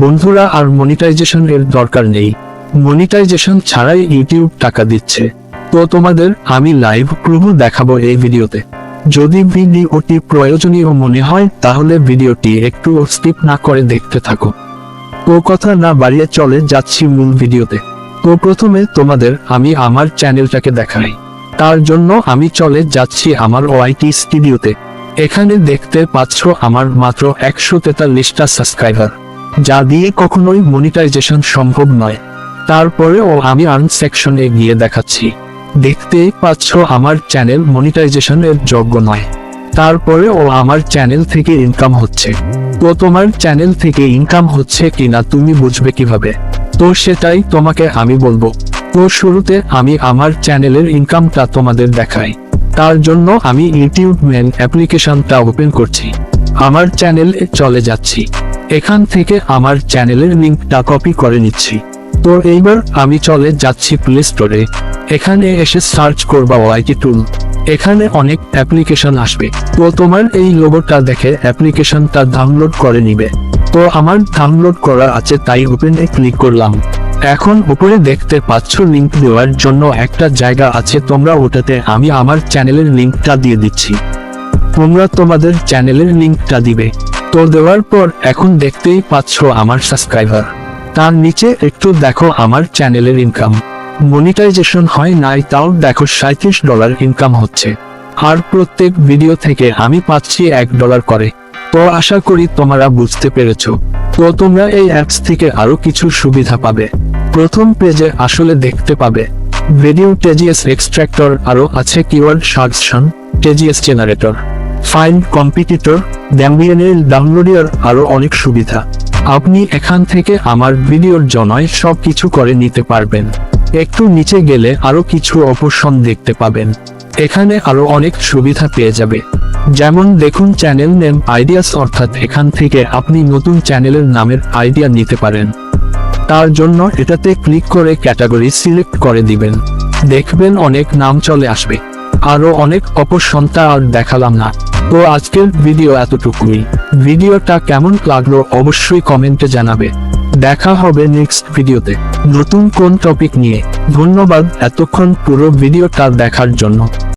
বন্ধুরা, আর মনিটাইজেশন এর দরকার নেই। মনিটাইজেশন ছাড়াই ইউটিউব টাকা দিচ্ছে। তো তোমাদের আমি লাইভ প্রুফ দেখাবো এই ভিডিওতে। যদি ভিডিওটি প্রয়োজনীয় মনে হয় তাহলে ভিডিওটি একটু স্কিপ না করে দেখতে থাকো। তো কথা না বাড়িয়ে চলে যাচ্ছি মূল ভিডিওতে। তো প্রথমে তোমাদের আমি আমার চ্যানেলটাকে দেখাই। তার জন্য আমি চলে যাচ্ছি আমার ওআইটি স্টুডিওতে। এখানে দেখতে পাচ্ছ আমার মাত্র 143টা সাবস্ক্রাইবার, যা দিয়ে কখনোই মনিটাইজেশন সম্ভব নয়। তারপরেও আমি আর্ন সেকশনে গিয়ে দেখাচ্ছি। দেখতেই পাচ্ছ আমার চ্যানেল মনিটাইজেশনের যোগ্য নয়। তারপরেও আমার চ্যানেল থেকে ইনকাম হচ্ছে। তো তোমার চ্যানেল থেকে ইনকাম হচ্ছে কিনা তুমি বুঝবে কিভাবে? তো সেটাই তোমাকে আমি বলবো। তো শুরুতে আমি আমার চ্যানেলের ইনকামটা তোমাদের দেখাই। তার জন্য আমি ইউটিউব মেন অ্যাপ্লিকেশনটা ওপেন করছি। আমার চ্যানেলে চলে যাচ্ছি। এখান থেকে আমার চ্যানেলের লিঙ্কটা কপি করে নিচ্ছি। তো এইবার আমি চলে যাচ্ছি প্লে স্টোরে। এখানে এসে সার্চ করবা ওআইটি টুল। এখানে অনেক অ্যাপ্লিকেশন আসবে। তো তোমার এই লোগোটা দেখে অ্যাপ্লিকেশনটা ডাউনলোড করে নিবে। তো আমার ডাউনলোড করা আছে, তাই ওপেনে ক্লিক করলাম। এখন উপরে দেখতে পাচ্ছ লিঙ্ক দেওয়ার জন্য একটা জায়গা আছে, তোমরা ওটাতে আমি আমার চ্যানেলের লিঙ্কটা দিয়ে দিচ্ছি। তোমরা তোমাদের চ্যানেলের লিঙ্কটা দিবে। তো দেওয়ার পর এখন দেখতেই পাচ্ছ আমার সাবস্ক্রাইবার। তার নিচে একটু দেখো আমার চ্যানেলের ইনকাম। মনিটাইজেশন হয় নাই, তাও দেখো $37 ইনকাম হচ্ছে। আর প্রত্যেক ভিডিও থেকে আমি পাচ্ছি $1 করে। তো আশা করি তোমরা বুঝতে পেরেছো। তো তোমরা এই অ্যাপস থেকে আরো কিছু সুবিধা পাবে। প্রথম পেজে আসলে দেখতে পাবে ভিডিও টেজিএস এক্সট্রাক্টর, আরো আছে keyword suggestion, tags generator, find competitor, ড্যাম্বিয়ানের ডাউনলোডার, আরো অনেক সুবিধা। আপনি এখান থেকে আমার ভিডিওর জন্যই সব কিছু করে নিতে পারবেন। একটু নিচে গেলে আরো কিছু অপশন দেখতে পাবেন। এখানে আরো অনেক সুবিধা পেয়ে যাবে। যেমন দেখুন চ্যানেল নেম আইডিয়াস, অর্থাৎ এখান থেকে আপনি নতুন চ্যানেলের নামের আইডিয়া নিতে পারেন। তার জন্য এটাতে ক্লিক করে ক্যাটাগরি সিলেক্ট করে দিবেন। দেখবেন অনেক নাম চলে আসবে। আরো অনেক অপশনটা আর দেখালাম না। তো আজকের ভিডিও এতটুকুই। ভিডিওটা কেমন লাগলো অবশ্যই কমেন্টে জানাবে। দেখা হবে নেক্সট ভিডিওতে নতুন কোন টপিক নিয়ে। ধন্যবাদ এতক্ষণ পুরো ভিডিওটা দেখার জন্য।